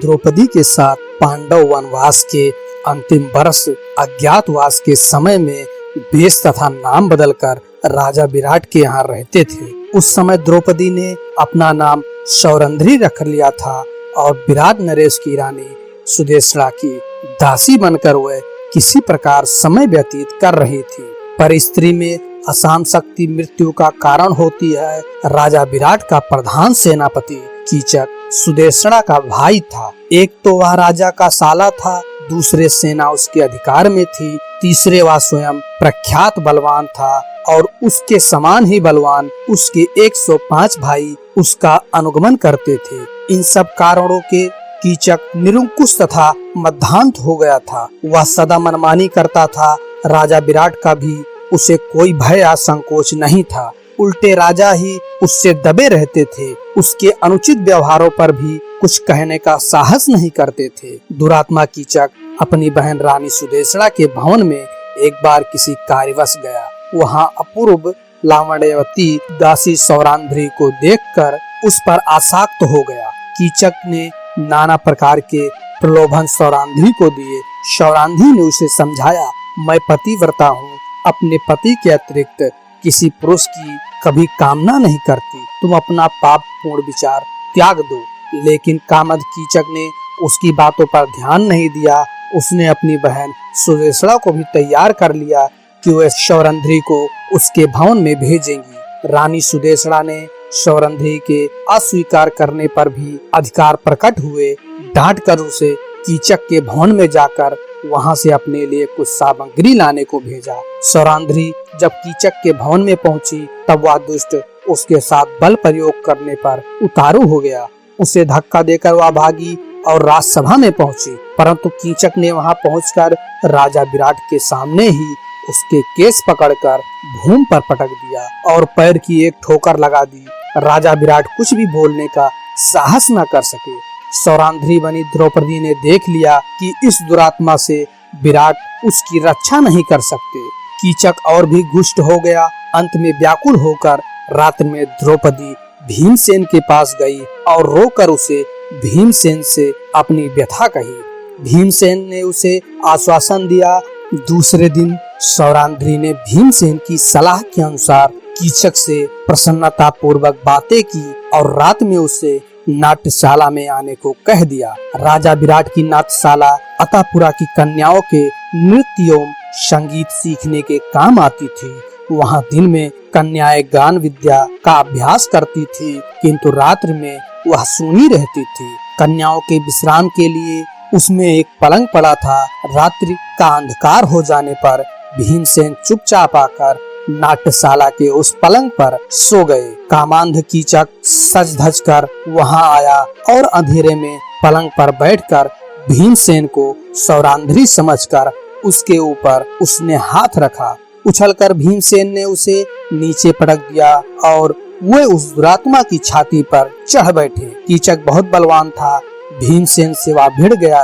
द्रौपदी के साथ पांडव वनवास के अंतिम वर्ष अज्ञातवास के समय में वेश तथा नाम बदलकर राजा विराट के यहाँ रहते थे। उस समय द्रौपदी ने अपना नाम सौरंध्री रख लिया था और विराट नरेश की रानी सुदेशना की दासी बनकर वह किसी प्रकार समय व्यतीत कर रही थी। पर स्त्री में असाम शक्ति मृत्यु का कारण होती है। राजा विराट का प्रधान सेनापति कीचक सुदेशना का भाई था। एक तो वह राजा का साला था, दूसरे सेना उसके अधिकार में थी, तीसरे वह स्वयं प्रख्यात बलवान था और उसके समान ही बलवान उसके 105 भाई उसका अनुगमन करते थे। इन सब कारणों के कीचक निरंकुश तथा मध्यांत हो गया था। वह सदा मनमानी करता था। राजा विराट का भी उसे कोई भय या संकोच नहीं था। उल्टे राजा ही उससे दबे रहते थे। उसके अनुचित व्यवहारों पर भी कुछ कहने का साहस नहीं करते थे। दुरात्मा कीचक अपनी बहन रानी सुदेशना के भवन में एक बार किसी कार्यवश गया। वहां अपूर्व लावण्यवती दासी सौरांध्री को देखकर उस पर आसक्त हो गया। कीचक ने नाना प्रकार के प्रलोभन सौरांध्री को दिए। सौरांध्री ने उसे समझाया, मैं पतिव्रता हूँ, अपने पति के अतिरिक्त किसी पुरुष की कभी कामना नहीं करती। तुम अपना पाप पूर्ण विचार त्याग दो। लेकिन कामद कीचक ने उसकी बातों पर ध्यान नहीं दिया। उसने अपनी बहन सुदेशना को भी तैयार कर लिया कि वह सौरंध्री को उसके भवन में भेजेंगी। रानी सुदेशना ने सौरंध्री के अस्वीकार करने पर भी अधिकार प्रकट हुए डांट कर उसे कीचक के भवन में जाकर वहां से अपने लिए कुछ सामग्री लाने को भेजा। सौरांध्री जब कीचक के भवन में पहुंची तब वह दुष्ट उसके साथ बल प्रयोग करने पर उतारू हो गया। उसे धक्का देकर वह भागी और राजसभा में पहुंची, परंतु कीचक ने वहां पहुंचकर राजा विराट के सामने ही उसके केस पकड़कर भूमि पर पटक दिया और पैर की एक ठोकर लगा दी। राजा विराट कुछ भी बोलने का साहस न कर सके। सौरांध्री बनी द्रौपदी ने देख लिया कि इस दुरात्मा से विराट उसकी रक्षा नहीं कर सकते। कीचक और भी गुष्ट हो गया। अंत में व्याकुल होकर रात्र में द्रौपदी भीमसेन के पास गई और रोकर उसे भीमसेन से अपनी व्यथा कही। भीमसेन ने उसे आश्वासन दिया। दूसरे दिन सौरांध्री ने भीमसेन की सलाह के अनुसार कीचक से प्रसन्नता पूर्वक बातें की और रात में उसे नाट्यशाला में आने को कह दिया। राजा विराट की नाट्यशाला अतापुरा की कन्याओं के नृत्य एवं संगीत सीखने के काम आती थी। वहां दिन में कन्याएं गान विद्या का अभ्यास करती थी, किंतु रात्रि में वह सूनी रहती थी। कन्याओं के विश्राम के लिए उसमें एक पलंग पड़ा था। रात्रि का अंधकार हो जाने पर भीमसेन चुपचाप आकर नाट्यशाला के उस पलंग पर सो गए। कामांध कीचक सज धज कर वहां आया और अंधेरे में पलंग पर बैठकर भीमसेन को सौरांध्री समझकर उसके ऊपर उसने हाथ रखा। उछलकर भीमसेन ने उसे नीचे पटक दिया और वे उस दुरात्मा की छाती पर चढ़ बैठे। कीचक बहुत बलवान था। भीमसेन से वह भिड़ गया।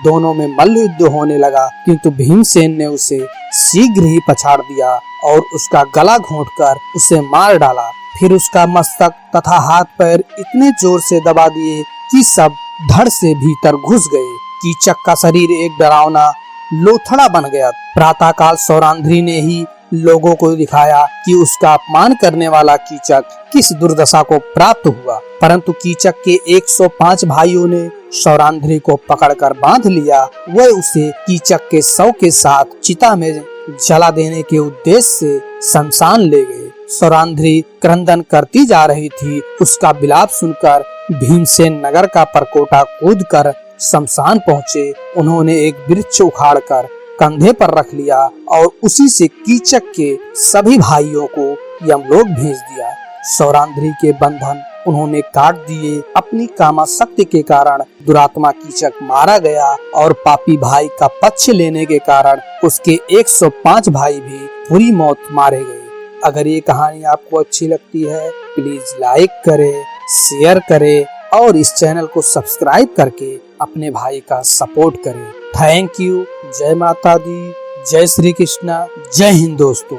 दोनों में मल्ल युद्ध होने लगा, किंतु भीमसेन ने उसे शीघ्र ही पछाड़ दिया और उसका गला घोंटकर उसे मार डाला। फिर उसका मस्तक तथा हाथ पैर इतने जोर से दबा दिए कि सब धड़ से भीतर घुस गए। कीचक का शरीर एक डरावना लोथड़ा बन गया। प्रातःकाल सौरांध्री ने ही लोगों को दिखाया कि उसका अपमान करने वाला कीचक किस दुर्दशा को प्राप्त हुआ, परंतु कीचक के 105 भाइयों ने सौरांध्री को पकड़कर बांध लिया। वह उसे कीचक के शव के साथ चिता में जला देने के उद्देश्य से शमशान ले गए। सौरांध्री क्रंदन करती जा रही थी। उसका विलाप सुनकर भीमसेन नगर का परकोटा कूदकर शमशान पहुँचे। उन्होंने एक वृक्ष उखाड़कर कंधे पर रख लिया और उसी से कीचक के सभी भाइयों को यमलोक भेज दिया। सौरांध्री के बंधन उन्होंने काट दिए। अपनी कामासक्ति के कारण दुरात्मा कीचक मारा गया और पापी भाई का पक्ष लेने के कारण उसके 105 भाई भी बुरी मौत मारे गए। अगर ये कहानी आपको अच्छी लगती है प्लीज लाइक करें, शेयर करें और इस चैनल को सब्सक्राइब करके अपने भाई का सपोर्ट करें। Thank you. जय माता दी, जय श्री कृष्णा, जय हिंद दोस्तों।